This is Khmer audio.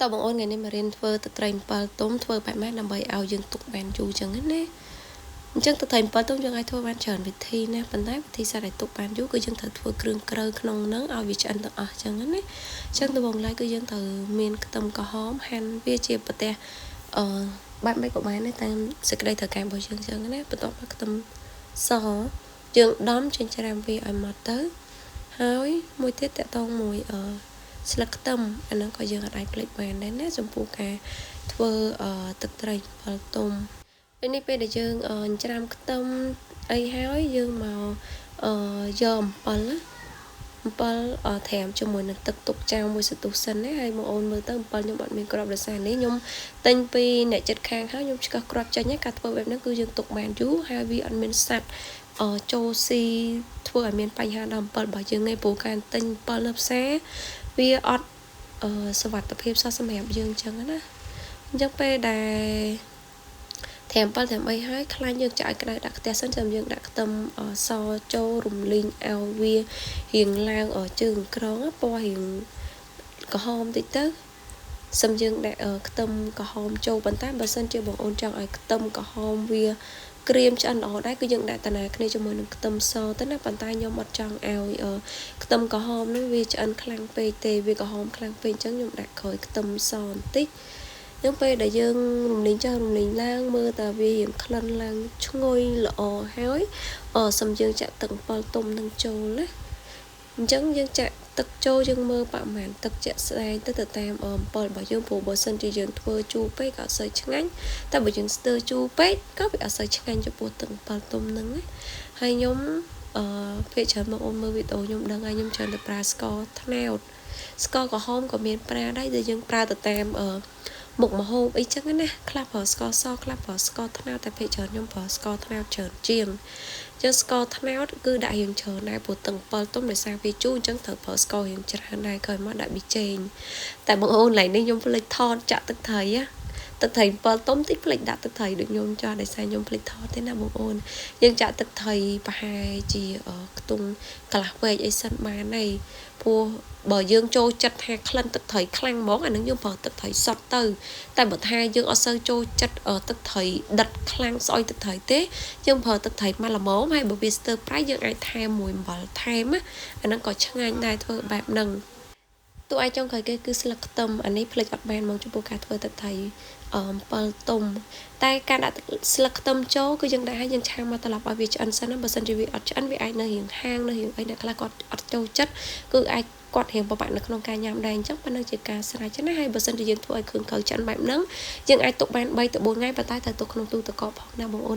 តើបងអូនថ្ងៃនេះមករៀនធ្វើទឹកត្រីអំពិលទុំធ្វើបែបម៉េចដើម្បីឲ្យយើងទុកបានយូរចឹងណាអញ្ចឹងទឹកត្រីអំពិលទុំយើងអាចធ្វើបានច្រើនវិធីណាប៉ុន្តែវិធីសាស្ត្រឲ្យទុកបានយូរគឺយើងត្រូវធ្វើគ្រឿងក្រៅក្នុងហ្នឹងឲ្យវាឆ្អិនទាំងអស់ចឹងណាអញ្ចឹងដំបូងឡើយគឺយើងត្រូវមានខ្ទឹមក្រហមហាន់វាជាប្រទេសបែបម៉េចក៏បានដែរតាមសេចក្តីត្រូវការរបស់យើងចឹងណាបន្ទាប់មកខ្ទឹមសយើងដំចិញ្ច្រាំវាឲ្យម៉ត់ទៅហើយមួយទៀតតកតងមួយស្លឹកខ្ទឹមអាហ្នឹងក៏យើងអាចភ្លេចបានដែរណាចំពោះការធ្វើទឹកត្រីអំពិលទុំពេលនេះពេលដែលយើងច្រាំខ្ទឹមអីហើយយើងមកយកអំពិលត្រាំជាមួយនឹងទឹកទុកចោលមួយសន្ទុះសិនណាហើយបងអូនមើលទៅអំពិលខ្ញុំអត់មានគ្រាប់ដោយសារនេះខ្ញុំទិញពីអ្នកចិត្តខាងហើយខ្ញុំឆ្កឹះគ្រាប់ចេញហើយការធ្វើបែបហ្នឹងគឺយើងទុកបានយូរហើយវាអត់មានសัตว์ចូលស៊ីធ្វើឲ្យមានបញ្ហាដល់អំពិលរបស់យើងទេព្រោះការទិញអំពិលនៅផ្សារវាអត់សុវត្ថិភាពសោះសម្រាប់យើងអញ្ចឹងណាអញ្ចឹងពេលដែលត្រាំអំពិលត្រាំអីហើយខ្លាញ់យើងចាក់ឲ្យក្តៅដាក់ខ្ទះសិនចាំយើងដាក់ខ្ទឹមសចូលរំលីងឲ្យវារៀងឡើងជើងក្រងពណ៌រៀងក្រហមតិចទៅសិមយើងដាក់ខ្ទឹមក្រហមចូលប៉ុន្តែបើសិនជាបងអូនចង់ឲ្យខ្ទឹមក្រហមវាក្រៀមឆ្អិនល្អដែរគឺយើងដាក់តាណាគ្នាជាមួយនឹងខ្ទឹមសទៅណាប៉ុន្តែខ្ញុំអត់ចង់ឲ្យខ្ទឹមក្រហមនោះវាឆ្អិនខ្លាំងពេកទេវាក្រហមខ្លាំងពេកអញ្ចឹងខ្ញុំដាក់ក្រោយខ្ទឹមសបន្តិចនឹងពេលដែលយើងរំលីងចុះរំលីងឡើងមើលតើវារៀងក្លិនឡើងឈ្ងុយល្អហើយសិមយើងចាក់ទឹកអំពិលទុំនឹងចូលណាអញ្ចឹងយើងចាក់ទឹកចូលយើងមើលប្រមាណទឹកជាក់ស្ដែងទៅតាមអំពិលរបស់យើងព្រោះបើសិនជាយើងធ្វើជូរពេកក៏អត់សូវឆ្ងាញ់តែបើយើងស្ទើរជូរពេកក៏វាអត់សូវឆ្ងាញ់ចំពោះទឹកអំពិលទុំហ្នឹងណាហើយខ្ញុំពេលច្រើនមកអូនមើលវីដេអូខ្ញុំដឹងហើយខ្ញុំច្រើនតែប្រើស្ករត្នោតស្ករក្រហមក៏មានប្រើដែរដែលយើងប្រើទៅតាមមុខម្ហូបអីចឹងណាខ្លះប្រើស្ករសខ្លះប្រើស្ករត្នោតតែពេលច្រើនខ្ញុំប្រើស្ករត្នោតច្រើនជាងចឹងស្ករត្នោតគឺដាក់រៀងច្រើនដែរព្រោះទឹកអំពិលទុំដោយសារវាជូរអញ្ចឹងត្រូវប្រើស្កររៀងច្រើនដែរក្រោយមកដាក់ប៊ីចេងតែបងអូនឡើយនេះខ្ញុំភ្លេចថតចាក់ទឹកត្រីទឹកត្រីអំពិលទុំតិចភ្លេចដាក់ទឹកត្រីដូចខ្ញុំចាស់ដោយសារខ្ញុំភ្លេចថតទេណាបងអូនយើងចាក់ទឹកត្រីប្រហែលជាខ្ទង់កន្លះវែកអីសិនបានហើយព្រោះបើយើងចូលចិត្តថាក្លិនទឹកត្រីខ្លាំងហ្មងអានឹងយើងប្រើទឹកត្រីសុទ្ធទៅតែបើថាយើងអត់សូវចូលចិត្តទឹកត្រីដិតខ្លាំងស្អុយទឹកត្រីទេយើងប្រើទឹកត្រីមកល្មមហើយបើវាស្ទើរប្រៃយើងអាចថែមមួយអំបិលថែមអានឹងក៏ឆ្ងាញ់ដែរធ្វើបែបហ្នឹងតួឯចុងក្រោយគេគឺស្លឹកខ្ទឹមអានេះភ្លេចអត់បានមកចំពោះការធ្វើទឹកត្រីអំពិលទុំតែការដាក់ស្លឹកខ្ទឹមចូលគឺយើងដាក់ឲ្យយើងឆាមកត្រឡប់ឲ្យវាឆ្អិនសិនណាបើសិនជាវាអត់ឆ្អិនវាអាចនៅរៀងហាងនៅរៀងអីអ្នកខ្លះគាត់អត់ចូលចិត្តគឺអាចគាត់រៀងពិបាកនៅក្នុងការញ៉ាំដែរអញ្ចឹងប៉ុណ្ណឹងជាការស្រេចណាហើយបើសិនជាយើងធ្វើឲ្យគ្រឿងក្រៅឆ្អិនបែបហ្នឹងយើងអាចទុកបាន3 ទៅ 4ថ្ងៃប៉ុន្តែត្រូវទុកក្នុងទូទឹកកកផងណាបងអូន